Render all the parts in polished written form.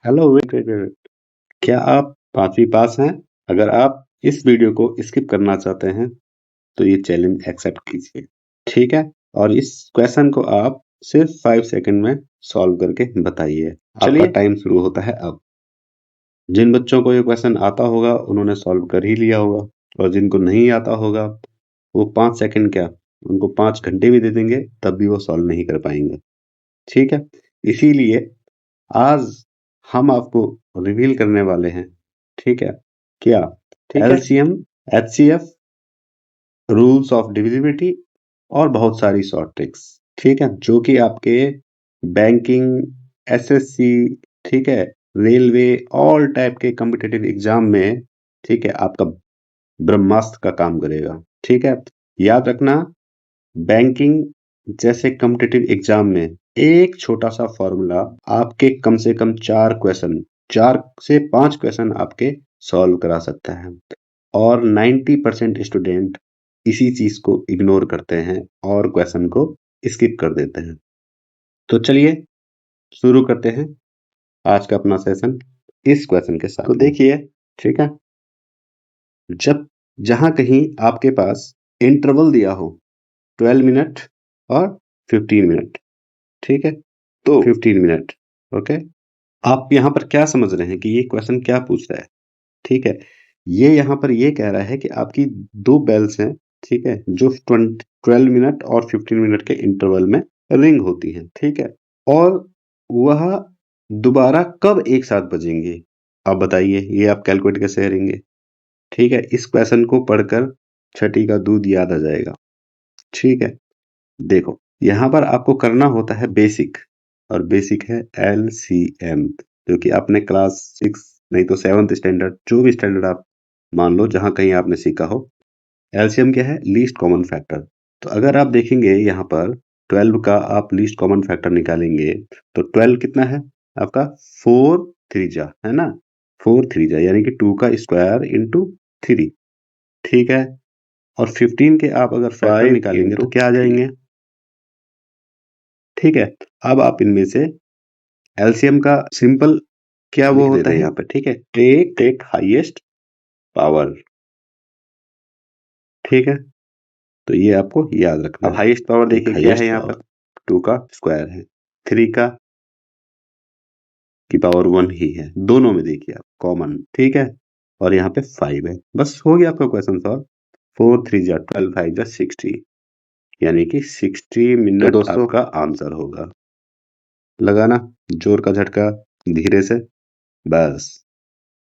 Hello, wait wait wait, क्या आप 5वीं पास हैं? अगर आप इस वीडियो को स्किप करना चाहते हैं तो ये चैलेंज एक्सेप्ट कीजिए, ठीक है? और इस क्वेश्चन को आप सिर्फ 5 सेकंड में सॉल्व करके बताइए। आपका टाइम शुरू होता है अब। जिन बच्चों को ये क्वेश्चन आता होगा उन्होंने सॉल्व कर ही लिया होगा, और जिनको नहीं आता होगा वो 5 सेकंड क्या, उनको 5 घंटे भी दे देंगे तब भी वो सॉल्व नहीं कर पाएंगे, ठीक है? इसीलिए आज हम आपको रिवील करने वाले हैं, ठीक है? क्या? LCM, HCF, rules of divisibility और बहुत सारी शॉर्ट ट्रिक्स, ठीक है? जो कि आपके बैंकिंग, एसएससी, ठीक है, रेलवे, ऑल टाइप के कॉम्पिटिटिव एग्जाम में, ठीक है, आपका ब्रह्मास्त्र का काम करेगा, ठीक है? याद रखना, बैंकिंग जैसे कॉम्पिटिटिव एग्जाम में एक छोटा सा फॉर्मूला आपके कम से कम 4 से 5 क्वेश्चन आपके सॉल्व करा सकता है, और 90% स्टूडेंट इसी चीज को इग्नोर करते हैं और क्वेश्चन को स्किप कर देते हैं। तो चलिए शुरू करते हैं आज का अपना सेशन इस क्वेश्चन के साथ। तो देखिए, ठीक है, जहां कहीं आपके पास इंटरवल दिया हो 12 मिनट और 15 मिनट, ठीक है, तो 15 मिनट, ओके। आप यहाँ पर क्या समझ रहे हैं कि ये क्वेश्चन क्या पूछ रहा है? ठीक है, ये यहाँ पर ये कह रहा है कि आपकी 2 बेल्स हैं, ठीक है, जो 12 मिनट और 15 मिनट के इंटरवल में रिंग होती हैं, ठीक है, और वह दोबारा कब एक साथ बजेंगे? आप बताइए, ये आप कैलकुलेट कैसे करेंगे? ठीक है, इस क्वेश्चन को पढ़कर छठी का दूध याद आ जाएगा, ठीक है। देखो, यहाँ पर आपको करना होता है बेसिक, और बेसिक है एलसीएम, जो कि आपने क्लास 6 नहीं तो 7th स्टैंडर्ड, जो भी स्टैंडर्ड आप मान लो जहां कहीं आपने सीखा हो। एलसीएम क्या है? Least common factor. तो अगर आप देखेंगे यहाँ पर 12 का आप लीस्ट कॉमन फैक्टर निकालेंगे तो 12 कितना है आपका? 4 3 है ना, 4 3 यानी कि 2 का स्क्वायर इंटू 3, ठीक है। और 15 के आप अगर फैक्टर निकालेंगे तो क्या आ जाएंगे? ठीक है, अब आप इनमें से एलसीएम का सिंपल क्या वो होता है यहाँ पे, ठीक है, टेक हाईएस्ट पावर, ठीक है। तो ये आपको याद रखना है। अब हाईएस्ट पावर देखिए क्या है यहाँ पर? 2 का स्क्वायर है, 3 का की पावर 1 ही है, दोनों में देखिए आप कॉमन, ठीक है। और यहाँ पे 5 है, बस हो गया आपका क्वेश्चन सॉल्व। 4 3 12 5 60, यानी कि 60 मिनट तो आपका आंसर होगा। लगाना जोर का झटका धीरे से, बस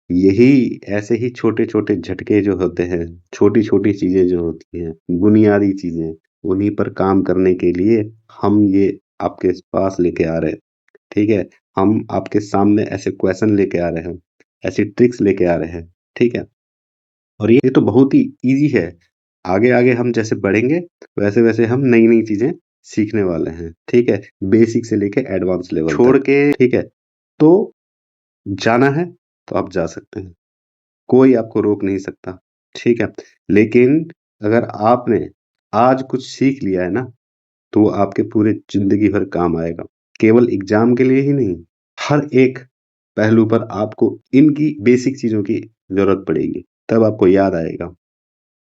यही ऐसे ही छोटे छोटे झटके जो होते हैं, छोटी छोटी चीजें जो होती हैं, बुनियादी चीजें, उन्हीं पर काम करने के लिए हम ये आपके पास लेके आ रहे हैं, ठीक है। हम आपके सामने ऐसे क्वेश्चन लेके आ रहे हैं, ऐसी ट्रिक्स लेके आ रहे हैं, ठीक है। और ये तो बहुत ही इजी है, आगे आगे हम जैसे बढ़ेंगे वैसे वैसे हम नई नई चीजें सीखने वाले हैं, ठीक है, बेसिक से लेके एडवांस लेवल छोड़ के, ठीक है। तो जाना है तो आप जा सकते हैं, कोई आपको रोक नहीं सकता, ठीक है। लेकिन अगर आपने आज कुछ सीख लिया है ना, तो वो आपके पूरे जिंदगी भर काम आएगा, केवल एग्जाम के लिए ही नहीं, हर एक पहलू पर आपको इनकी बेसिक चीजों की जरूरत पड़ेगी, तब आपको याद आएगा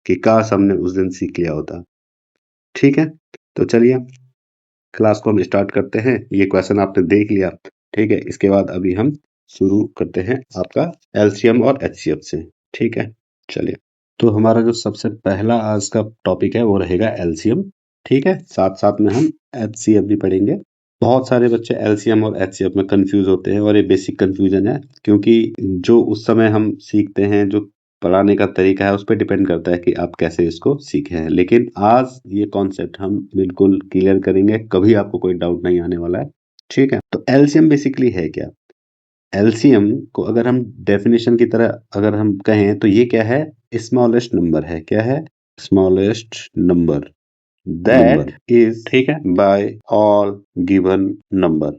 कि काश हमने उस दिन सीख लिया होता, ठीक है। तो चलिए क्लास को हम स्टार्ट करते हैं। ये क्वेश्चन आपने देख लिया, ठीक है। इसके बाद अभी हम शुरू करते हैं आपका एलसीएम और एचसीएफ से, ठीक है। चलिए, तो हमारा जो सबसे पहला आज का टॉपिक है वो रहेगा एलसीएम, ठीक है। साथ साथ में हम एचसीएफ भी पढ़ेंगे। बहुत सारे बच्चे एलसीएम और एचसीएफ में कंफ्यूज होते हैं, और ये बेसिक कंफ्यूजन है, क्योंकि जो उस समय हम सीखते हैं, जो पढ़ाने का तरीका है, उस पर डिपेंड करता है कि आप कैसे इसको सीखे हैं। लेकिन आज ये कॉन्सेप्ट हम बिल्कुल क्लियर करेंगे, कभी आपको कोई डाउट नहीं आने वाला है, ठीक है। तो एलसीएम बेसिकली है क्या? एलसीएम को अगर हम डेफिनेशन की तरह अगर हम कहें तो ये क्या है? स्मॉलेस्ट नंबर है। क्या है? स्मॉलेस्ट नंबर दैट इज, ठीक है, बाय ऑल गिवन नंबर,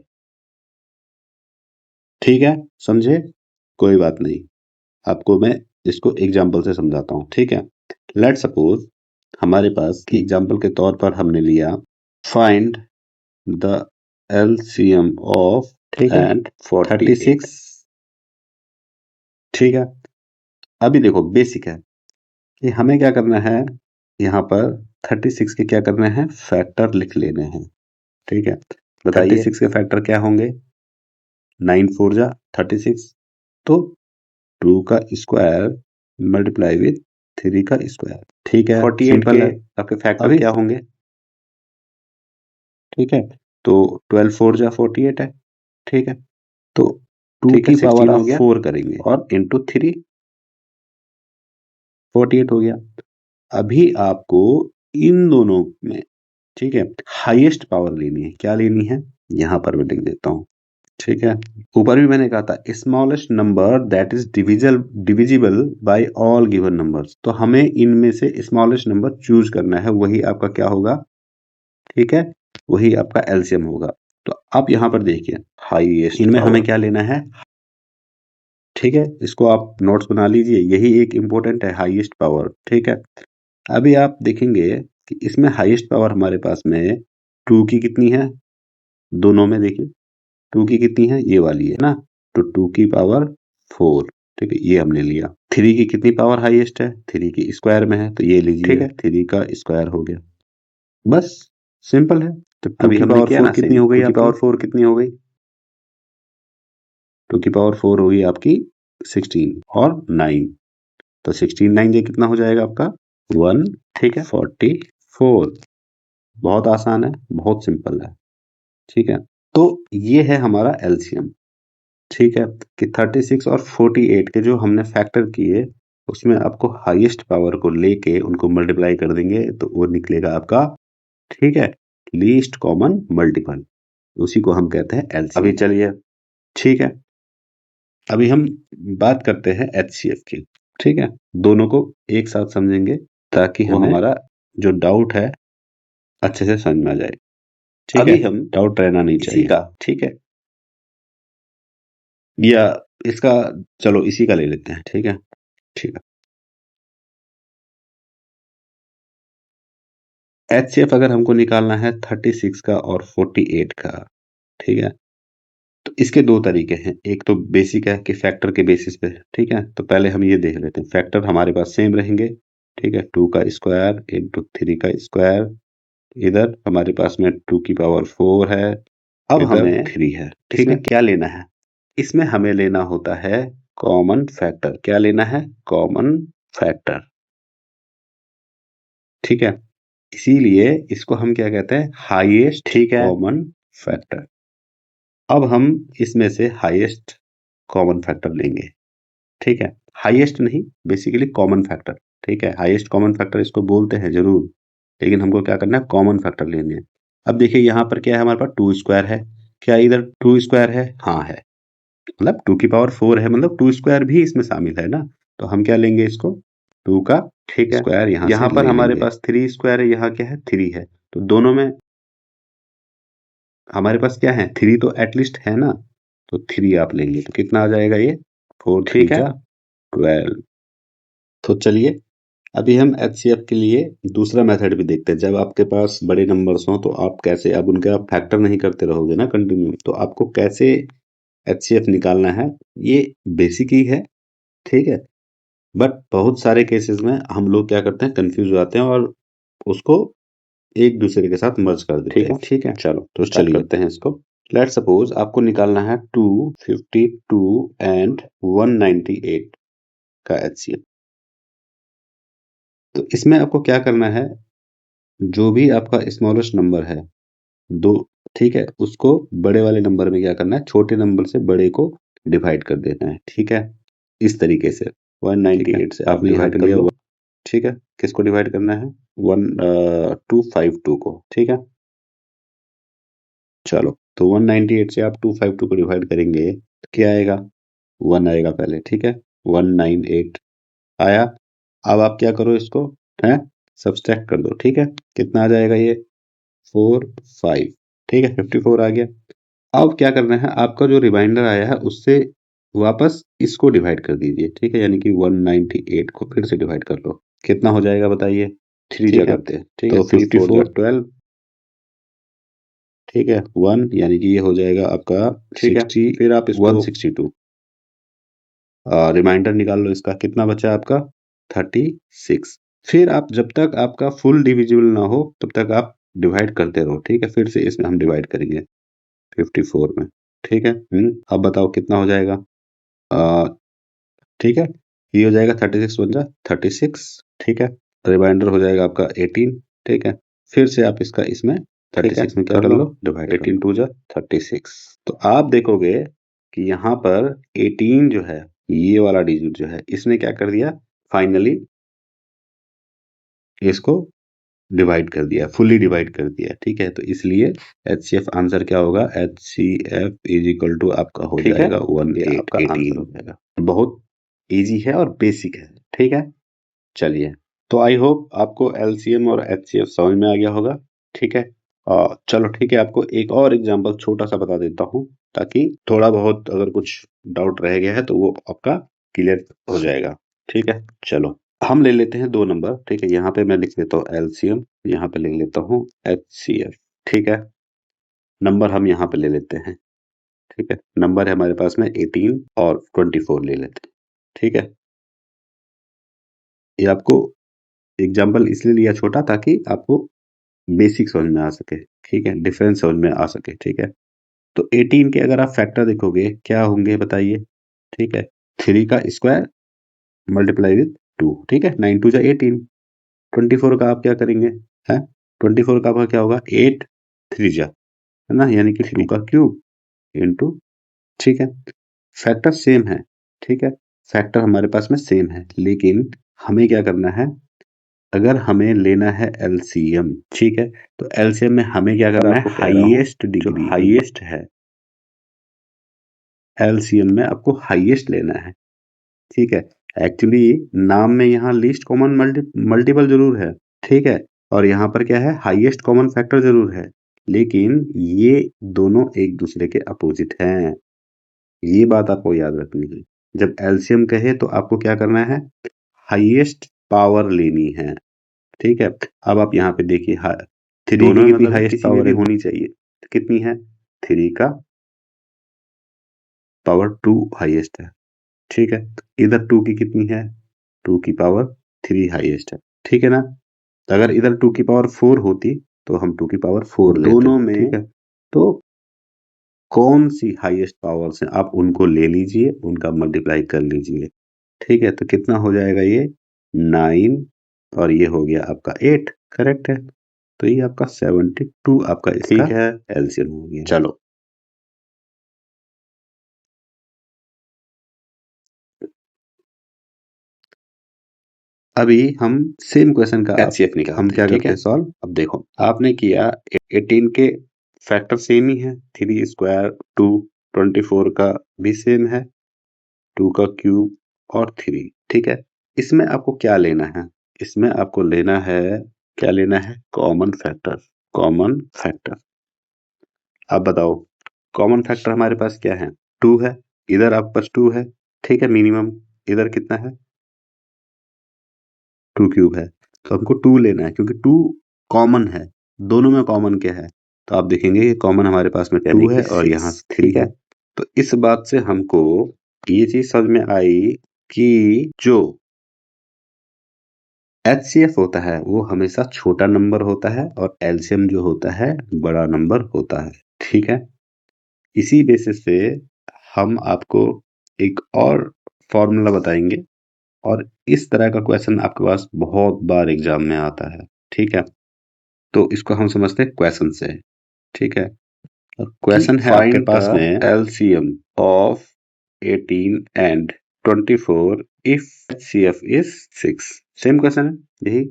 ठीक है। समझे? कोई बात नहीं, आपको मैं इसको एग्जाम्पल से समझाता हूँ, ठीक है। लेट सपोज हमारे पास की एग्जाम्पल के तौर पर हमने लिया फाइंड द एलसीएम ऑफ 36 ठीक है। अभी देखो बेसिक है कि हमें क्या करना है, यहाँ पर 36 के क्या करने हैं, फैक्टर लिख लेने हैं। ठीक है, बताइए 36 के फैक्टर क्या होंगे, 9 4 जा 36, तो 2 का स्क्वायर मल्टीप्लाई विथ 3 का स्क्वायर। ठीक है, 48 के आपके फैक्टर क्या होंगे, ठीक है, तो 12 4 जा 48 है। ठीक है, तो 2 की पावर आप 4 करेंगे और इंटू 3 48 हो गया। अभी आपको इन दोनों में, ठीक है, हाईएस्ट पावर लेनी है। क्या लेनी है, यहां पर मैं लिख देता हूं। ठीक है, ऊपर भी मैंने कहा था smallest number that is divisible by all given numbers, तो हमें इनमें से स्मॉलेस्ट नंबर चूज करना है, वही आपका क्या होगा, ठीक है, वही आपका एलसीएम होगा। तो आप यहां पर देखिए हाईएस्ट, इनमें हमें क्या लेना है, ठीक है, इसको आप नोट्स बना लीजिए, यही एक इंपॉर्टेंट है, हाईएस्ट पावर। ठीक है, अभी आप देखेंगे कि इसमें हाईएस्ट पावर हमारे पास में 2 की कितनी है, दोनों में देखिए 2 की कितनी है, ये वाली है ना, तो 2 की पावर 4। ठीक है, ये हमने लिया। 3 की कितनी पावर हाईएस्ट है, 3 की स्क्वायर में है, तो ये लीजिए, ठीक है, 3 का स्क्वायर हो गया। बस सिंपल है। तो 2 की पावर 4 कितनी हो गई, 2 की पावर 4 कितनी हो गई, 2 की पावर 4 होगी आपकी 16 और 9, तो 16 9 ये कितना हो जाएगा आपका 1, ठीक है, 44। बहुत आसान है, बहुत सिंपल है। ठीक है, तो ये है हमारा एलसीएम। ठीक है, कि 36 और 48 के जो हमने फैक्टर किए, उसमें आपको हाईएस्ट पावर को लेके उनको मल्टीप्लाई कर देंगे तो वो निकलेगा आपका, ठीक है, लीस्ट कॉमन मल्टीपल, उसी को हम कहते हैं एलसीएम। अभी चलिए, ठीक है, अभी हम बात करते हैं एचसीएफ की। ठीक है, दोनों को एक साथ समझेंगे ताकि हमारा जो डाउट है अच्छे से समझ में आ जाए। ठीक है, हम डाउट रहना नहीं चाहिए का, ठीक है, या इसका, चलो इसी का ले लेते हैं। ठीक है, ठीक है, एचसीएफ अगर हमको निकालना है 36 का और 48 का, ठीक है, तो इसके दो तरीके हैं। एक तो बेसिक है कि फैक्टर के बेसिस पे, ठीक है, तो पहले हम ये देख लेते हैं, फैक्टर हमारे पास सेम रहेंगे। ठीक है, 2 का स्क्वायर इंटू 3 का स्क्वायर, इधर हमारे पास में 2 की पावर 4 है, अब हमें 3 है। ठीक है, क्या लेना है, इसमें हमें लेना होता है कॉमन फैक्टर। क्या लेना है, कॉमन फैक्टर। ठीक है, इसीलिए इसको हम क्या कहते हैं, हाईएस्ट, ठीक है, कॉमन फैक्टर। अब हम इसमें से हाईएस्ट कॉमन फैक्टर लेंगे। ठीक है, हाईएस्ट नहीं, बेसिकली कॉमन फैक्टर। ठीक है, हाईएस्ट कॉमन फैक्टर इसको बोलते हैं जरूर, लेकिन हमको क्या करना है, कॉमन फैक्टर लेने हैं। अब देखिए यहाँ पर क्या है, हमारे पास 2 स्क्वायर है, क्या इधर 2 स्क्वायर है, हाँ है, मतलब 2 की पावर 4 है, मतलब 2 स्क्वायर भी इसमें शामिल है ना, तो हम क्या लेंगे इसको, 2 का, ठीक है, स्क्वायर यहाँ पर हमारे पास 3 स्क्वायर है, यहाँ क्या है 3 है, तो दोनों में हमारे पास क्या है, 3 तो एटलीस्ट है ना, तो 3 आप लेंगे तो कितना आ जाएगा ये, 4 3 जा 12। तो चलिए अभी हम एचसीएफ के लिए दूसरा मेथड भी देखते हैं। जब आपके पास बड़े नंबर्स हों तो आप कैसे, अब उनके आप फैक्टर नहीं करते रहोगे ना कंटिन्यू, तो आपको कैसे एचसीएफ निकालना है, ये बेसिक ही है। ठीक है, बट बहुत सारे केसेस में हम लोग क्या करते हैं, कंफ्यूज हो जाते हैं और उसको एक दूसरे के साथ मर्ज कर देते हैं। ठीक है, चलो तो स्टार्ट करते हैं इसको। लेट सपोज आपको निकालना है 252 एंड 198 का एचसीएफ। तो इसमें आपको क्या करना है, जो भी आपका स्मॉलेस्ट नंबर है, दो, ठीक है, उसको बड़े वाले नंबर में क्या करना है, छोटे नंबर से बड़े को डिवाइड कर देना है। ठीक है, इस तरीके से 198 से आप डिवाइड कर लो। ठीक है, किसको डिवाइड करना है, 252 को। ठीक है, चलो तो 198 से आप 252 को डिवाइड करेंगे तो क्या आएगा, 1 आएगा पहले। ठीक है, 198 आया। अब आप क्या करो, इसको है सब्सट्रैक्ट कर दो। ठीक है, कितना आ जाएगा ये, 4 5, ठीक है, 54 आ गया। अब क्या करना है, आपका जो रिमाइंडर आया है उससे वापस इसको डिवाइड कर दीजिए। ठीक है, यानी कि 198 को फिर से डिवाइड कर लो, कितना हो जाएगा बताइए, 3 जगह पे, ठीक है, तो 54 12, ठीक है, 1 यानी कि ये हो जाएगा आपका 60, फिर आप इसको 162, रिमाइंडर निकाल लो इसका, कितना बचा आपका 36। फिर आप जब तक आपका फुल डिविजिबल ना हो तब तक आप डिवाइड करते रहो, ठीक है। फिर से इसमें हम डिवाइड करेंगे 54 में, ठीक है। अब बताओ कितना हो जाएगा। ठीक है, ये हो जाएगा 36 बन जा 36, ठीक है। रिमाइंडर हो जाएगा आपका 18, ठीक है। फिर से आप इसका इसमें 36 में क्या कर लो, डिवाइड 18 2 जा 36। तो आप देखोगे कि यहाँ पर 18 जो है, ये वाला डिजिट जो है, इसने क्या कर दिया, फाइनली इसको डिवाइड कर दिया, फुली डिवाइड कर दिया, ठीक है। तो इसलिए HCF आंसर क्या होगा, HCF इज इक्वल टू आपका हो जाएगा 1818 हो जाएगा। बहुत इजी है और बेसिक है, ठीक है। चलिए, तो आई होप आपको LCM और HCF समझ में आ गया होगा, ठीक है। चलो ठीक है, आपको एक और एग्जांपल छोटा सा बता देता हूँ, ताकि थोड़ा बहुत अगर कुछ डाउट रह गया है तो वो आपका क्लियर हो जाएगा, ठीक है। चलो हम ले लेते हैं 2 नंबर, ठीक है। यहाँ पे मैं लिख लेता हूँ LCM, यहाँ पे लिख लेता हूँ HCF, ठीक है। नंबर हम यहाँ पे ले लेते हैं, ठीक है। नंबर है हमारे पास में 18 और 24 ले लेते हैं, ठीक है। ये आपको एग्जाम्पल इसलिए लिया छोटा ताकि आपको बेसिक समझ में आ सके, ठीक है, डिफरेंस समझ में आ सके, ठीक है। तो 18 के अगर आप फैक्टर देखोगे क्या होंगे बताइए, ठीक है। 3 का स्क्वायर मल्टीप्लाई विद 2, ठीक है। 9 2 जा 18। 24 का आप क्या करेंगे, है 24 का आपका क्या होगा, 8 3 जा, है ना, यानी कि 2 का क्यूब इंटू, ठीक है। फैक्टर सेम है, ठीक है। फैक्टर हमारे पास में सेम है, लेकिन हमें क्या करना है, अगर हमें लेना है LCM, ठीक है। तो LCM में हमें क्या करना है, हाईएस्ट डिग्री, हाईएस्ट है, LCM में आपको हाईएस्ट लेना है, ठीक है। एक्चुअली नाम में यहाँ लीस्ट कॉमन मल्टीपल जरूर है, ठीक है। और यहाँ पर क्या है, हाईएस्ट कॉमन फैक्टर जरूर है, लेकिन ये दोनों एक दूसरे के अपोजिट हैं। ये बात आपको याद रखनी है। जब LCM कहे तो आपको क्या करना है, हाईएस्ट पावर लेनी है, ठीक है। अब आप यहाँ पे देखिए, 3 की कितनी हाईएस्ट पावर होनी चाहिए, कितनी है, 3 का पावर 2 हाईएस्ट है, ठीक है। इधर 2 की कितनी है, 2 की पावर 3 हाईएस्ट है, ठीक है ना। अगर इधर 2 की पावर 4 होती तो हम 2 की पावर 4 लेते, दोनों में, ठीक है। तो कौन सी हाईएस्ट पावर्स हैं आप उनको ले लीजिए, उनका मल्टीप्लाई कर लीजिए, ठीक है। तो कितना हो जाएगा, ये 9 और ये हो गया आपका 8, करेक्ट है। तो ये आपका 72 आपका इसका ठीक है LCM हो गया। चलो अभी हम सेम क्वेश्चन का HCF निकालते हैं, हम क्या करते हैं सॉल्व। अब देखो आपने किया 18 के फैक्टर सेम ही है, 3 स्क्वायर 2, 24 का भी सेम है, 2 का क्यूब और 3, ठीक है। इसमें आपको क्या लेना है, इसमें आपको लेना है, क्या लेना है, कॉमन फैक्टर, कॉमन फैक्टर। अब बताओ कॉमन फैक्टर हमारे पास क्या है, 2 है, इधर आपके पास 2 है, ठीक है। मिनिमम इधर कितना है, 2 क्यूब है, तो हमको 2 लेना है, क्योंकि 2 कॉमन है, दोनों में कॉमन क्या है, तो आप देखेंगे कि कॉमन हमारे पास में 2 है और यहाँ 3 है। तो इस बात से हमको ये चीज समझ में आई कि जो HCF होता है वो हमेशा छोटा नंबर होता है और LCM जो होता है बड़ा नंबर होता है, ठीक है। इसी बेसिस पे हम आपको एक और फॉर्मूला बताएंगे, और इस तरह का क्वेश्चन आपके पास बहुत बार एग्जाम में आता है, ठीक है। तो इसको हम समझते हैं क्वेश्चन से, ठीक है। क्वेश्चन है आपके पास में LCM of 18 and 24 if HCF is 6। Same question है यही।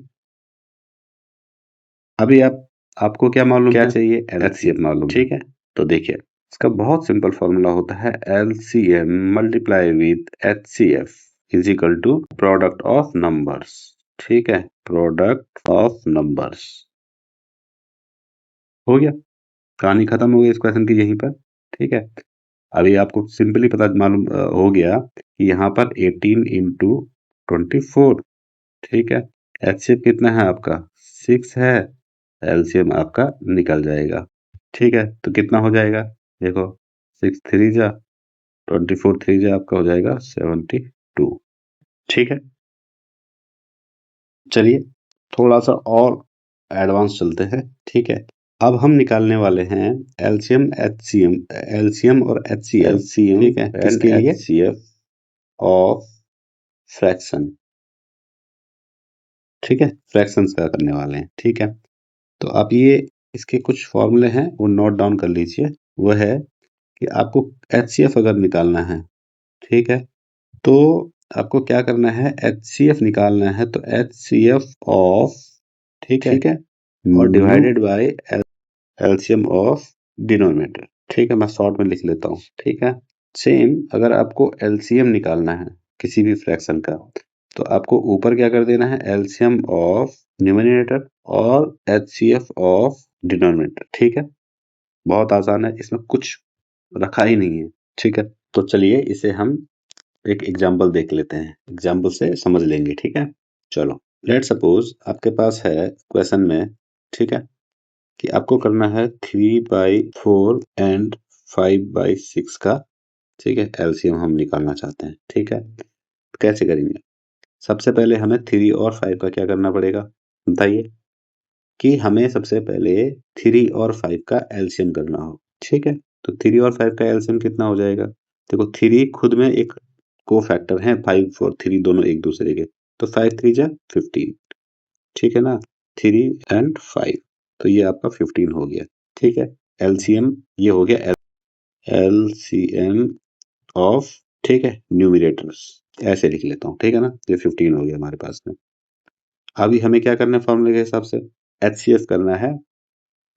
अभी आपको क्या मालूम, क्या चाहिए, LCM मालूम, ठीक है। तो देखिए इसका बहुत सिंपल फॉर्मूला होता है, LCM multiply with HCF is equal to product of numbers, ठीक है, प्रोडक्ट ऑफ नंबर्स। हो गया, कहानी खत्म हो गई इस क्वेश्चन की यहीं पर, ठीक है। अभी आपको सिंपली पता मालूम हो गया कि यहाँ पर 18 इंटू 24, ठीक है। HCF कितना है आपका, 6 है, LCM आपका निकल जाएगा, ठीक है। तो कितना हो जाएगा, देखो 6 3 जा 24 3 आपका हो जाएगा 72। ठीक है, चलिए थोड़ा सा और एडवांस चलते हैं। ठीक है, अब हम निकालने वाले हैं एलसीएम एचसीएम, एलसीएम और एचसीएफ। ठीक है, किसके लिए? HCF of fraction. ठीक है, फ्रैक्शंस का करने वाले हैं। ठीक है, तो आप ये इसके कुछ फॉर्मूले हैं वो नोट डाउन कर लीजिए। वो है कि आपको एचसीएफ अगर निकालना है, ठीक है, तो आपको क्या करना है, एचसीएफ निकालना है तो एचसीएफ ऑफ, ठीक है, और divided by LCM of denominator. ठीक है, मैं शॉर्ट में लिख लेता हूँ। ठीक है, सेम अगर आपको एलसीएम निकालना है किसी भी फ्रैक्शन का, तो आपको ऊपर क्या कर देना है, एलसीएम ऑफ न्यूमरेटर और एचसीएफ ऑफ डिनोमिनेटर। ठीक है, बहुत आसान है, इसमें कुछ रखा ही नहीं है। ठीक है, तो चलिए इसे हम एक एग्जाम्पल देख लेते हैं, एग्जाम्पल से समझ लेंगे। ठीक है, चलो लेट सपोज आपके पास है क्वेश्चन में, ठीक है, कि आपको करना है 3/4 एंड 5/6 का, ठीक है, एलसीएम हम निकालना चाहते हैं। ठीक है, कैसे करेंगे? सबसे पहले हमें 3 और 5 का क्या करना पड़ेगा, बताइए? कि हमें सबसे पहले 3 और 5 का एलसीएम करना हो। ठीक है, तो 3 और 5 का एलसीएम कितना हो जाएगा? देखो 3 खुद में एक को फैक्टर है, 5 और 3 दोनों एक दूसरे के, तो 5 3 जा 15। ठीक है ना, 3 एंड 5, तो ये आपका 15 हो गया। ठीक है, एलसीएम ये हो गया एलसीएम ऑफ, ठीक है, न्यूमरेटर्स, ऐसे लिख लेता हूँ। ठीक है ना, ये 15 हो गया हमारे पास में। अभी हमें क्या करना है, फॉर्मूले के हिसाब से एचसीएफ करना है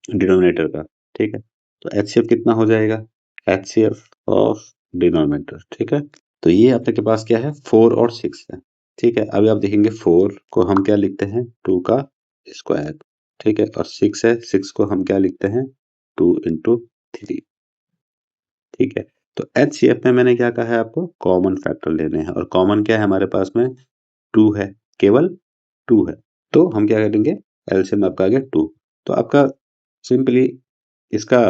डिनोमिनेटर का। ठीक है, तो एचसीएफ कितना हो जाएगा, एचसीएफ ऑफ डिनोमिनेटर। ठीक है, तो ये आपके पास क्या है, 4 और 6 है। ठीक है, अभी आप देखेंगे 4 को हम क्या लिखते हैं, 2 का स्क्वायर। ठीक है, और 6 है, 6 को हम क्या लिखते हैं, 2 इंटू 3। ठीक है, तो एचसीएफ में मैंने क्या कहा है आपको, कॉमन फैक्टर लेने हैं, और कॉमन क्या है हमारे पास में, 2 है, केवल 2 है। तो हम क्या करेंगे, एलसीएम आपका आ गया 2, तो आपका सिंपली इसका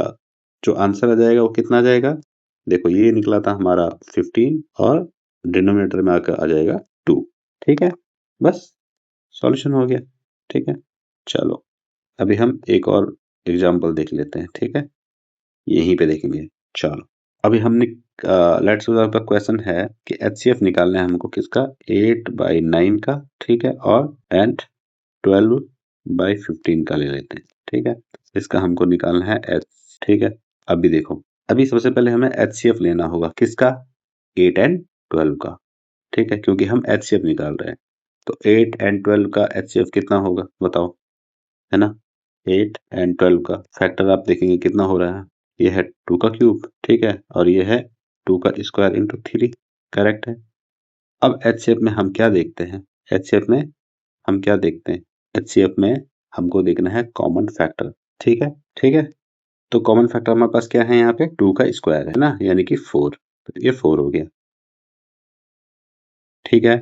जो आंसर आ जाएगा वो कितना आ जाएगा, देखो ये निकला था हमारा 15 और डिनोमिनेटर में आकर आ जाएगा 2। ठीक है, बस सॉल्यूशन हो गया। ठीक है, चलो अभी हम एक और एग्जांपल देख लेते हैं। ठीक है, यहीं पे देखेंगे। चलो अभी हमने लेट्स सपोज आपका क्वेश्चन है कि एचसीएफ निकालना है हमको किसका, 8/9 का। ठीक है, और एंड 12/15 का ले लेते हैं। ठीक है, इसका हमको निकालना है एच। ठीक है, अभी देखो, अभी सबसे पहले हमें एचसीएफ लेना होगा किसका, 8 एंड 12 का। ठीक है, क्योंकि हम एचसीएफ निकाल रहे हैं, तो 8 एंड 12 का एचसीएफ कितना होगा बताओ, है ना, 8 एंड 12 का फैक्टर आप देखेंगे कितना हो रहा है, ये है 2 का क्यूब। ठीक है, और ये है 2 का स्क्वायर इंटू 3। करेक्ट है। अब एचसीएफ में हम क्या देखते हैं, एचसीएफ में हम क्या देखते हैं, एचसीएफ में हमको देखना है कॉमन फैक्टर। ठीक है, ठीक है, तो कॉमन फैक्टर हमारे पास क्या है, यहाँ पे 2 का स्क्वायर है ना, यानी कि 4, तो ये 4 हो गया। ठीक है,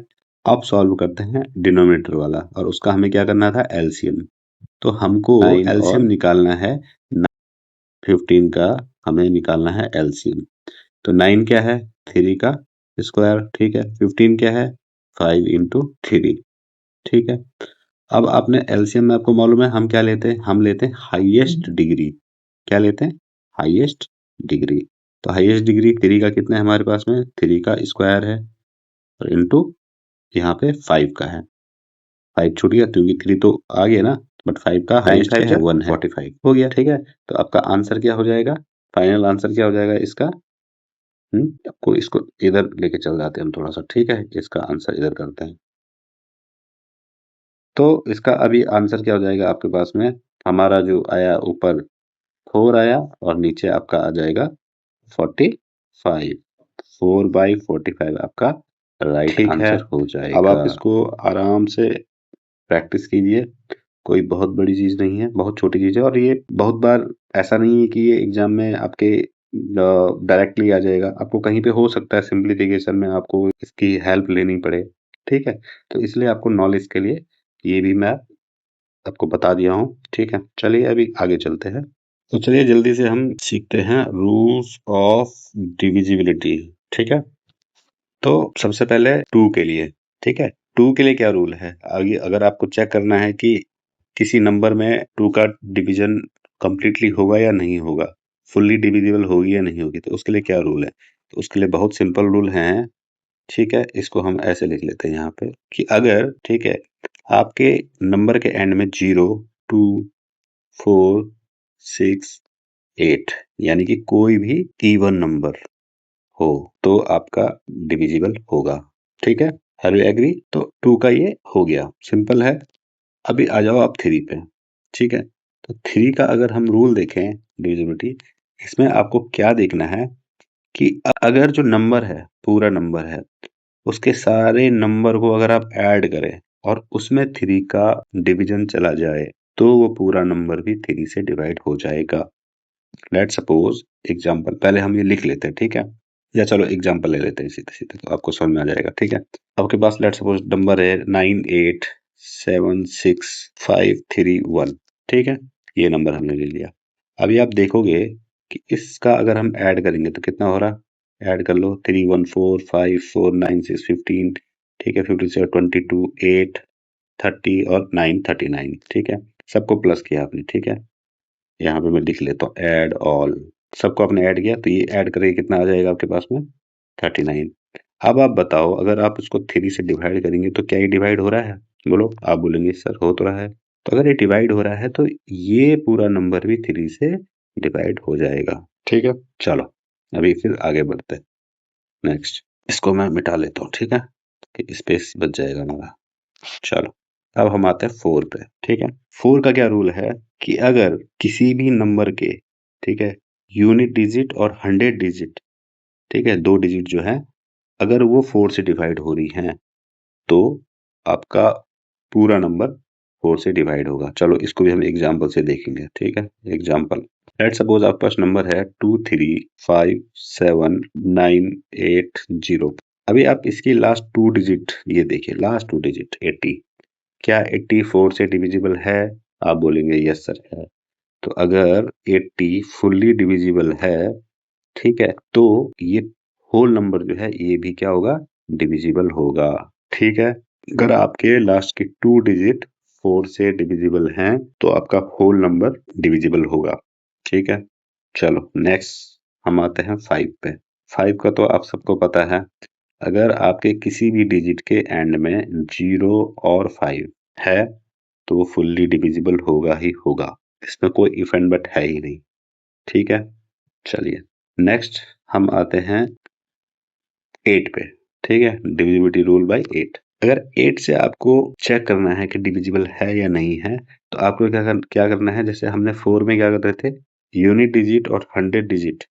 अब सॉल्व करते हैं डिनोमिनेटर वाला, और उसका हमें क्या करना था, एलसीएम। तो हमको एलसीएम निकालना है, 15 का हमें निकालना है एलसीएम। तो 9 क्या है, 3 का स्क्वायर। ठीक है, 15 क्या है, 5 इंटू 3। ठीक है, अब आपने एलसीएम में आपको मालूम है हम क्या लेते हैं, हम लेते हैं हाईएस्ट डिग्री। क्या लेते हैं, हाईएस्ट डिग्री। तो हाईएस्ट डिग्री 3 का कितना है हमारे पास में, 3 का स्क्वायर है, और इंटू यहाँ पे 5 का है। 5 छूट गया क्योंकि 3 तो आ गया ना, बट 5 का हाईएस्ट क्या है, 1 है, 45 हो गया। ठीक है, तो आपका आंसर क्या हो जाएगा, फाइनल आंसर क्या हो जाएगा इसका, आपको इसको इधर लेके चल जाते हैं हम थोड़ा सा। ठीक है, इसका आंसर इधर करते हैं, तो इसका अभी आंसर क्या हो जाएगा आपके पास में, हमारा जो आया ऊपर 4 आया, और नीचे आपका आ जाएगा 45। 4/45 आपका राइट आंसर हो जाएगा। अब आप इसको आराम से प्रैक्टिस कीजिए, कोई बहुत बड़ी चीज नहीं है, बहुत छोटी चीज है, और ये बहुत बार ऐसा नहीं है कि ये एग्जाम में आपके डायरेक्टली आ जाएगा, आपको कहीं पे हो सकता है सिंप्लीफिकेशन में आपको इसकी हेल्प लेनी पड़े। ठीक है, तो इसलिए आपको नॉलेज के लिए ये भी मैं आपको बता दिया हूँ। ठीक है, चलिए अभी आगे चलते हैं। तो चलिए जल्दी से हम सीखते हैं रूल्स ऑफ डिविजिबिलिटी। ठीक है। तो सबसे पहले 2 के लिए, ठीक है, 2 के लिए क्या रूल है, आगे अगर आपको चेक करना है कि किसी नंबर में 2 का डिवीजन कंप्लीटली होगा या नहीं होगा, फुल्ली डिविजिबल होगी या नहीं होगी, तो उसके लिए क्या रूल है, तो उसके लिए बहुत सिंपल रूल है। ठीक है, इसको हम ऐसे लिख लेते हैं यहाँ पे कि अगर, ठीक है, आपके नंबर के एंड में 0, 2, 4, 6, 8 यानी कि कोई भी इवन नंबर हो तो आपका डिविजिबल होगा। ठीक है, हैव यू एग्री? तो 2 का ये हो गया, सिंपल है। अभी आ जाओ आप 3 पे। ठीक है, तो 3 का अगर हम रूल देखें डिविजिबिलिटी, इसमें आपको क्या देखना है कि अगर जो नंबर है, पूरा नंबर है, उसके सारे नंबर को अगर आप ऐड करें और उसमें 3 का डिवीजन चला जाए तो वो पूरा नंबर भी 3 से डिवाइड हो जाएगा। लेट सपोज एग्जांपल, पहले हम ये लिख लेते हैं, ठीक है, या चलो एग्जांपल ले लेते हैं सीधे सीधे तो आपको समझ में आ जाएगा। ठीक है, आपके पास लेट सपोज नंबर है 987653 1। ठीक है, ये नंबर हमने ले लिया। अभी आप देखोगे कि इसका अगर हम ऐड करेंगे तो कितना हो रहा, ऐड कर लो, 3 1 4 5 4 9 6 15, ठीक है, 57 22 8 30 और 9 39। ठीक है, सबको प्लस किया आपने। ठीक है, यहाँ पे मैं लिख लेता हूँ ऐड ऑल, सबको आपने ऐड किया तो ये ऐड करके कितना आ जाएगा आपके पास में 39। अब आप बताओ अगर आप उसको 3 से डिवाइड करेंगे तो क्या ये डिवाइड हो रहा है, बोलो, आप बोलेंगे सर हो तो रहा है। तो अगर ये डिवाइड हो रहा है तो ये पूरा नंबर भी 3 से डिवाइड हो जाएगा। ठीक है, चलो अभी फिर आगे बढ़ते हैं। नेक्स्ट, इसको मैं मिटा लेता हूँ, ठीक है, कि स्पेस बच जाएगा हमारा। चलो अब हम आते हैं 4 पे। ठीक है, 4 का क्या रूल है कि अगर किसी भी नंबर के, ठीक है, यूनिट डिजिट और 100 डिजिट, ठीक है, 2 डिजिट जो है, अगर वो 4 से डिवाइड हो रही हैं तो आपका पूरा नंबर 4 से डिवाइड होगा। चलो इसको भी हम एग्जांपल से देखेंगे। ठीक है, एग्जांपल, लेट सपोज आपके पास नंबर है 235798 अभी आप इसकी लास्ट 2 डिजिट ये देखिए, लास्ट 2 डिजिट 80, क्या 84 से डिविजिबल है? आप बोलेंगे यस सर है। तो अगर 80 फुल्ली डिविजिबल है, ठीक है, तो ये होल नंबर जो है ये भी क्या होगा, डिविजिबल होगा। ठीक है, अगर आपके लास्ट की 2 डिजिट 4 से डिविजिबल हैं तो आपका होल नंबर डिविजिबल होगा। ठीक है, चलो नेक्स्ट हम आते हैं 5 पे। 5 का तो आप सबको पता है, अगर आपके किसी भी डिजिट के एंड में 0 और 5 है तो वो फुल्ली डिविजिबल होगा ही होगा, इसमें कोई इफ एंड बट है ही नहीं। ठीक है, चलिए नेक्स्ट हम आते हैं 8 पे। ठीक है, डिविजिबिलिटी रूल बाय 8। अगर 8 से आपको चेक करना है कि डिविजिबल है या नहीं है तो आपको क्या करना है, जैसे हमने 4 में क्या कर रहे थे, यूनिट डिजिट और 100 डिजिट,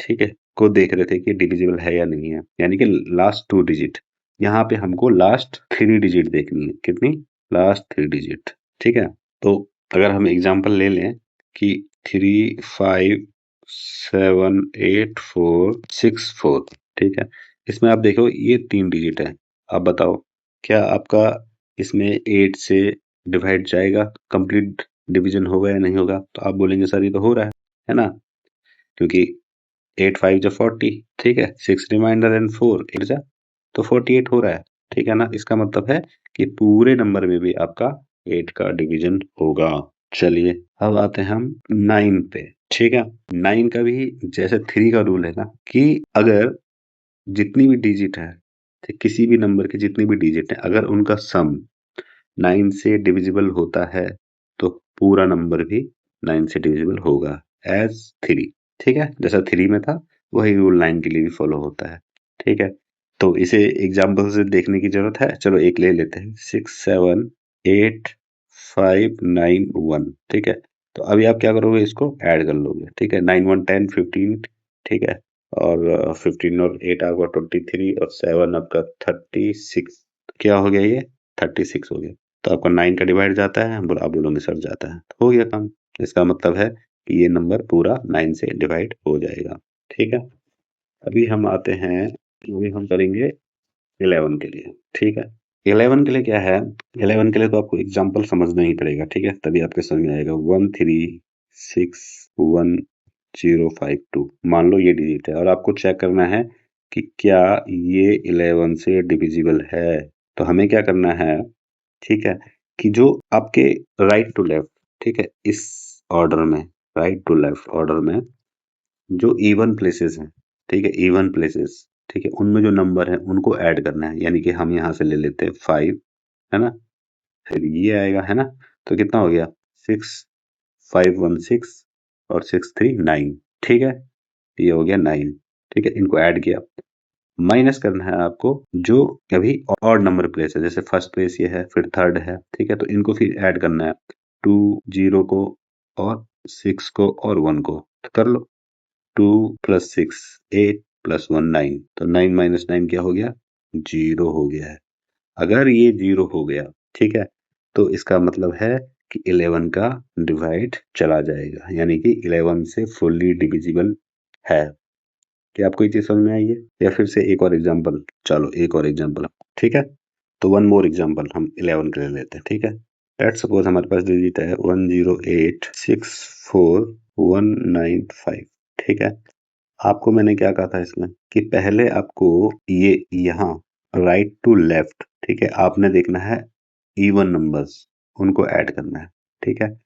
ठीक है, को देख रहे थे कि डिविजिबल है या नहीं है, यानी कि लास्ट 2 डिजिट। यहाँ पे हमको लास्ट 3 डिजिट देखनी है, कितनी, लास्ट 3 डिजिट। ठीक है, तो अगर हम एग्जांपल ले लें कि 357846 ठीक है, इसमें आप देखो ये 3 डिजिट है। आप बताओ क्या आपका इसमें 8 से डिवाइड जाएगा, कंप्लीट डिवीजन होगा या नहीं होगा? तो आप बोलेंगे सर ये तो हो रहा है ना, क्योंकि 8 5 जा 40, ठीक है, 6 रिमाइंडर एंड 4 8 जा तो 48 हो रहा है। ठीक है ना, इसका मतलब है कि पूरे नंबर में भी आपका 8 का डिवीजन होगा। चलिए अब आते हैं हम 9 पे। ठीक है, 9 का भी जैसे 3 का रूल है ना कि अगर जितनी भी डिजिट है, ठीक, किसी भी नंबर की जितनी भी डिजिट है, अगर उनका सम 9 से डिविजिबल होता है तो पूरा नंबर भी 9 से डिविजिबल होगा एज 3। ठीक है, जैसा 3 में था वही रूल 9 के लिए भी फॉलो होता है। ठीक है, तो इसे एग्जाम्पल से देखने की जरूरत है। चलो एक ले लेते हैं, 6785191। ठीक है, तो अभी आप क्या करोगे, इसको ऐड कर लोगे। ठीक है, 9 1 10 15, ठीक है, और 15 और 8 आपका 23 और 7 आपका 36, क्या हो गया ये 36 हो गया। तो आपका 9 का डिवाइड जाता है, आप बोलोगे सर जाता है, तो हो गया काम। इसका मतलब है कि ये नंबर पूरा 9 से डिवाइड हो जाएगा। ठीक है, अभी हम आते हैं, अभी हम करेंगे 11 के लिए। ठीक है, 11 के लिए क्या है, 11 के लिए तो आपको एग्जाम्पल समझना ही पड़ेगा। ठीक है, तभी आपके समझ में आएगा। 1361 052 मान लो ये डिजिट है और आपको चेक करना है कि क्या ये 11 से डिविजिबल है। तो हमें क्या करना है, ठीक है, कि जो आपके राइट टू लेफ्ट, ठीक है, इस ऑर्डर में, राइट टू लेफ्ट ऑर्डर में जो इवन प्लेसेस हैं, ठीक है, इवन प्लेसेस, ठीक है, उनमें जो नंबर है उनको ऐड करना है। यानी कि हम यहाँ से ले लेते हैं 5, है ना, फिर ये आएगा, है ना, तो कितना हो गया 6, 5 1 6 और 6 3 9, ठीक है, ये हो गया 9, ठीक है, इनको ऐड किया। माइनस करना है आपको जो अभी ऑड नंबर प्लेस है, जैसे फर्स्ट प्लेस ये है, फिर थर्ड है, ठीक है, तो इनको फिर ऐड करना है, 2 0 को और 6 को और 1 को, तो कर लो। 2 प्लस 6 8 प्लस 1 9, तो 9 माइनस 9 क्या हो गया, 0 हो गया है। अगर ये 0 हो गया, ठीक है, तो इसका मतलब है कि 11 का डिवाइड चला जाएगा, यानी कि 11 से फुल्ली डिविजिबल है। क्या आपको ये चीज समझ में आई है, या फिर से एक और एग्जांपल, चलो एक और एग्जांपल, ठीक है, तो वन मोर एग्जांपल हम 11 के ले लेते हैं, ठीक है। लेट्स सपोज हमारे पास डिजिट है 10864195, ठीक है। आपको मैंने क्या कहा था इसमें कि पहले आपको ये यहाँ राइट टू लेफ्ट, ठीक है, आपने देखना है इवन नंबर्स, उनको ऐड करना है, ठीक है,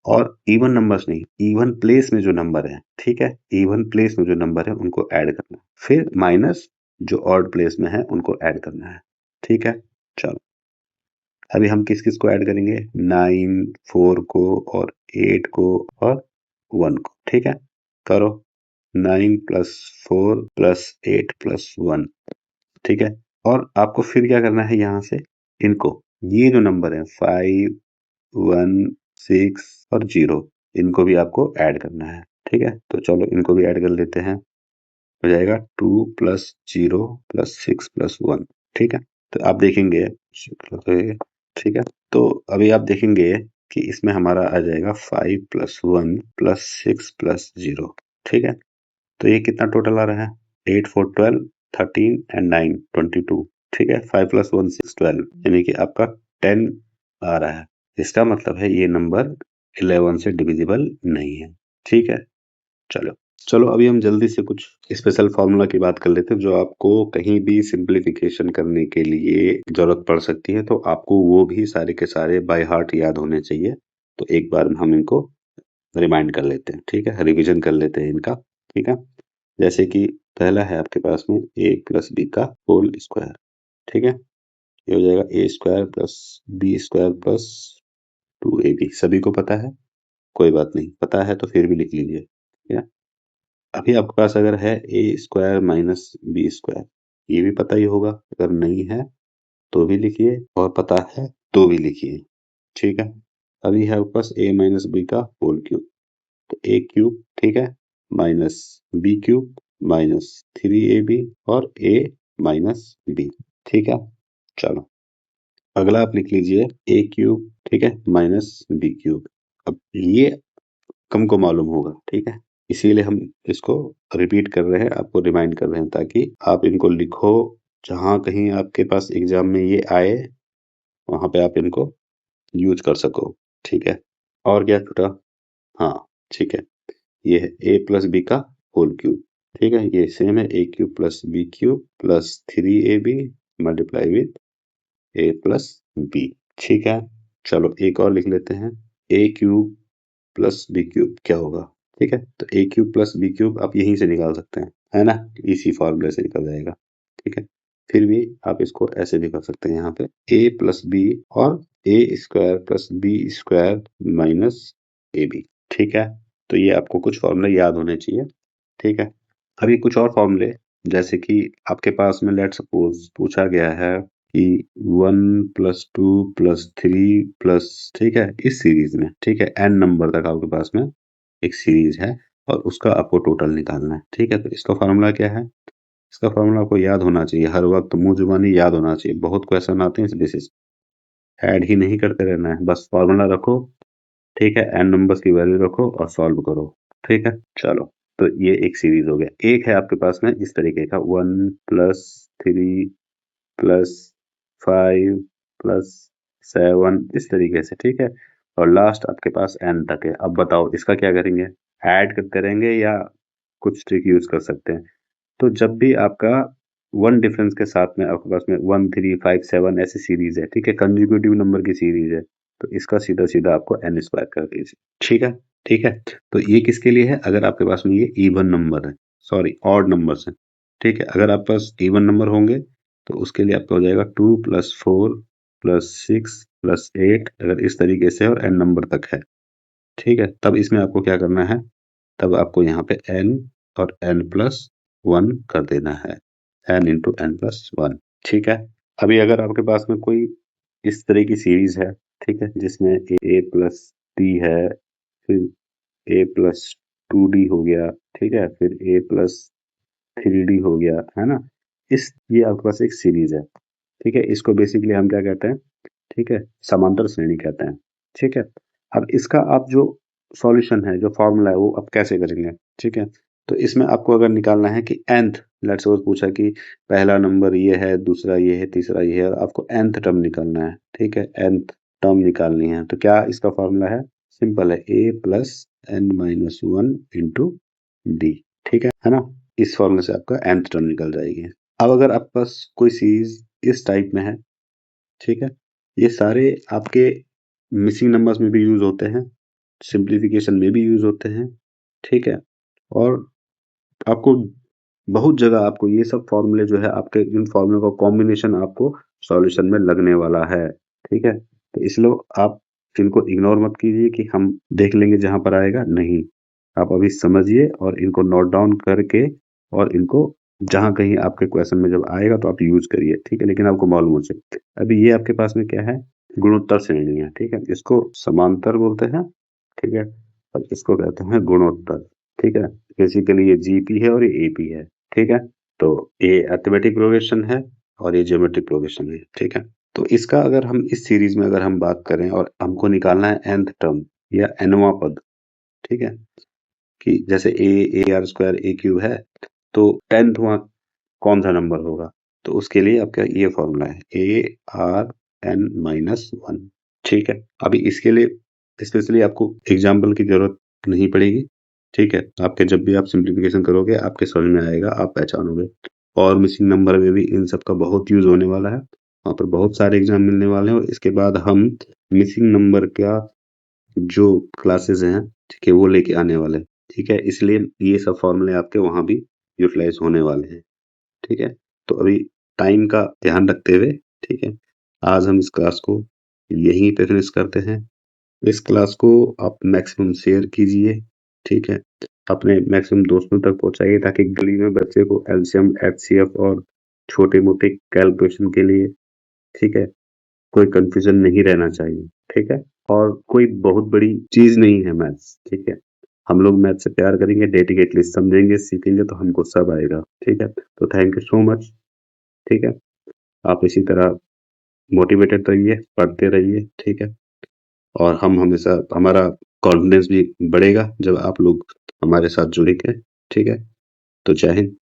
और इवन नंबर्स नहीं, इवन प्लेस में जो नंबर है, ठीक है, इवन प्लेस में जो नंबर है उनको ऐड करना है, फिर माइनस जो ऑड प्लेस में है उनको ऐड करना है, ठीक है। चलो अभी हम किस किस को ऐड करेंगे, 9 4 को और 8 को और 1 को, ठीक है, करो। 9 प्लस 4 प्लस 8 प्लस 1, ठीक है, और आपको फिर क्या करना है, यहाँ से इनको, ये जो नंबर है 5 1 6 और 0, इनको भी आपको ऐड करना है, ठीक है, तो चलो इनको भी ऐड कर लेते हैं। हो जाएगा 2 प्लस 0 प्लस 6 प्लस 1, ठीक है, तो आप देखेंगे, ठीक है, तो अभी आप देखेंगे कि इसमें हमारा आ जाएगा 5 प्लस 1 प्लस 6 प्लस 0, ठीक है, तो ये कितना टोटल आ रहा है, 8 4 12 13 एंड 9 22, ठीक है, 5 प्लस 1 6 12, यानी कि आपका 10 आ रहा है। इसका मतलब है ये नंबर 11 से डिविजिबल नहीं है, ठीक है। चलो चलो अभी हम जल्दी से कुछ स्पेशल फार्मूला की बात कर लेते हैं जो आपको कहीं भी सिंप्लीफिकेशन करने के लिए जरूरत पड़ सकती है, तो आपको वो भी सारे के सारे बाय हार्ट याद होने चाहिए। तो एक बार हम इनको रिमाइंड कर लेते हैं, ठीक है, रिवीजन कर लेते हैं इनका, ठीक है। जैसे कि पहला है आपके पास में a प्लस बी का होल स्क्वायर, ठीक है, ये हो जाएगा A square plus B square plus 2ab, सभी को पता है, कोई बात नहीं, पता है तो फिर भी लिख लीजिए, ठीक है। अभी आपके पास अगर है ए स्क्वायर माइनस बी स्क्वायर, ये भी पता ही होगा, अगर नहीं है तो भी लिखिए और पता है तो भी लिखिए, ठीक है। अभी है आपके पास a माइनस बी का होल क्यूब, तो ए क्यूब, ठीक है, minus B cube minus 3ab और a माइनस बी, ठीक है। चलो अगला आप लिख लीजिए ए क्यूब, ठीक है, माइनस बी क्यूब। अब ये कम को मालूम होगा, ठीक है, इसीलिए हम इसको रिपीट कर रहे हैं, आपको रिमाइंड कर रहे हैं ताकि आप इनको लिखो, जहां कहीं आपके पास एग्जाम में ये आए वहां पे आप इनको यूज कर सको, ठीक है। और क्या छूटा, हाँ ठीक है, ये है ए प्लस बी का होल क्यूब, ठीक है, ये सेम है A cube plus B cube plus 3ab multiply with A plus B, ठीक है। चलो एक और लिख लेते हैं, A cube plus B cube क्या होगा, ठीक है, तो A cube plus B cube आप यहीं से निकाल सकते हैं, है ना, इसी फॉर्मूले से निकल जाएगा, ठीक है। फिर भी आप इसको ऐसे भी कर सकते हैं, यहाँ पे ए प्लस बी और A square plus B square minus A B, ठीक है। तो ये आपको कुछ फॉर्मूले याद होने चाहिए, ठीक है। अभी कुछ और फॉर्मूले, जैसे कि आपके पास में लेट सपोज पूछा गया है कि 1 प्लस 2 प्लस 3 प्लस, ठीक है, इस सीरीज में, ठीक है, एन नंबर तक आपके पास में एक सीरीज है और उसका आपको टोटल निकालना है, ठीक है। तो इसका फॉर्मूला क्या है, इसका फॉर्मूला आपको याद होना चाहिए, हर वक्त मुंह जुबानी याद होना चाहिए, बहुत क्वेश्चन आते हैं इस बेसिस, ऐड ही नहीं करते रहना है, बस फॉर्मूला रखो, ठीक है, एन नंबर्स की वैल्यू रखो और सॉल्व करो, ठीक है। चलो तो ये एक सीरीज हो गया। एक है आपके पास में इस तरीके का 1 प्लस 3 प्लस 5 प्लस 7 इस तरीके से, ठीक है, और लास्ट आपके पास एन तक है। अब बताओ इसका क्या करेंगे, ऐड करते रहेंगे या कुछ ट्रिक यूज कर सकते हैं। तो जब भी आपका 1 डिफरेंस के साथ में आपके पास में 1, 3, 5, 7 ऐसी सीरीज है, ठीक है, कंसेक्यूटिव नंबर की सीरीज है, तो इसका सीधा-सीधा आपको n स्क्वायर कर दीजिए, ठीक है? ठीक है? तो ये किसके लिए है? अगर आपके पास में ये इवन नंबर है, सॉरी ऑड नंबर्स हैं, ठीक है? अगर आपके पास इवन नंबर होंगे, तो उसके लिए आपका हो जाएगा 2 + 4 + 6 + 8 अगर इस तरीके से और n नंबर तक है, ठीक है? तब इसमें आपको क्या करना है? तब आपको यहाँ पे n और n+1 कर देना है, n × n+1, ठीक है? अभी अगर आपके पास में कोई इस तरह की सीरीज है, ठीक है, जिसमें a + d है, फिर a + 2d हो गया, ठीक है, फिर a + 3d हो गया, है ना? ये आपके पास एक सीरीज है, ठीक है, इसको बेसिकली हम क्या कहते हैं, ठीक है, समांतर श्रेणी कहते हैं, ठीक है। अब इसका आप जो सॉल्यूशन है, जो फॉर्मूला है, वो आप कैसे करेंगे, ठीक है। तो इसमें आपको अगर निकालना है कि nth, लेट्स सपोज पूछा कि पहला नंबर ये है, दूसरा ये है, तीसरा ये है, और आपको nth टर्म निकालना है, ठीक है, nth टर्म निकालनी है, तो क्या इसका फॉर्मूला है? सिंपल है, a + n-1 × d, ठीक है ना? इस फॉर्मूले से आपका nth टर्म निकल जाएगी। अब अगर आपके पास कोई सीरीज इस टाइप में है, ठीक है, ये सारे आपके मिसिंग नंबर्स में भी यूज होते हैं, सिंप्लीफिकेशन में भी यूज होते हैं, ठीक है, और आपको बहुत जगह आपको ये सब फॉर्मूले जो है आपके इन फॉर्मूले का कॉम्बिनेशन आपको सॉल्यूशन में लगने वाला है, ठीक है। तो इसलिए आप इनको इग्नोर मत कीजिए कि हम देख लेंगे जहां पर आएगा, नहीं, आप अभी समझिए और इनको नोट डाउन करके और इनको जहां कहीं आपके क्वेश्चन में जब आएगा तो आप यूज करिए, ठीक है, लेकिन आपको मालूम हो चाहिए। अभी ये आपके पास में क्या है? गुणोत्तर श्रेणी है, ठीक है, इसको समांतर बोलते हैं, ठीक है, और इसको कहते हैं गुणोत्तर, ठीक है। बेसिकली ये जीपी है और ये एपी है, ठीक है। तो ये अरिथमेटिक प्रोग्रेशन है और ये ज्योमेट्रिक प्रोग्रेशन है, ठीक है। तो इसका अगर हम इस सीरीज में अगर हम बात करें और हमको निकालना है nth टर्म या nवां पद, ठीक है, कि जैसे a r² a³ है, तो 10वां कौन सा नंबर होगा? तो उसके लिए आपका ये फॉर्मूला है a r n-1, ठीक है। अभी इसके लिए स्पेशली आपको एग्जाम्पल की जरूरत नहीं पड़ेगी, ठीक है। आपके जब भी आप सिंप्लीफिकेशन करोगे आपके समझ में आएगा, आप पहचानोगे। और मिसिंग नंबर में भी इन सब का बहुत यूज होने वाला है, वहाँ पर बहुत सारे एग्जाम मिलने वाले हैं, और इसके बाद हम मिसिंग नंबर का जो क्लासेस हैं, ठीक है, वो लेके आने वाले हैं, ठीक है। इसलिए ये सब फॉर्मूले आपके वहाँ भी यूटिलाइज होने वाले हैं, ठीक है। तो अभी टाइम का ध्यान रखते हुए, ठीक है, आज हम इस क्लास को यहीं पे फिनिश करते हैं। इस क्लास को आप मैक्सिमम शेयर कीजिए, ठीक है, अपने मैक्सिमम दोस्तों तक पहुंचाइए ताकि गली में बच्चे को एलसीएम, एचसीएफ और छोटे मोटे कैलकुलेशन के लिए, ठीक है, कोई कंफ्यूजन नहीं रहना चाहिए, ठीक है। और कोई बहुत बड़ी चीज नहीं है मैथ्स, ठीक है। हम लोग मैथ से प्यार करेंगे, डेडिकेटली समझेंगे, सीखेंगे तो हमको सब आएगा, ठीक है। तो थैंक यू सो मच, ठीक है। आप इसी तरह मोटिवेटेड रहिए, पढ़ते रहिए, ठीक है, और हम हमेशा, हमारा कॉन्फिडेंस भी बढ़ेगा जब आप लोग हमारे साथ जुड़ेंगे, ठीक है। तो जय हिंद।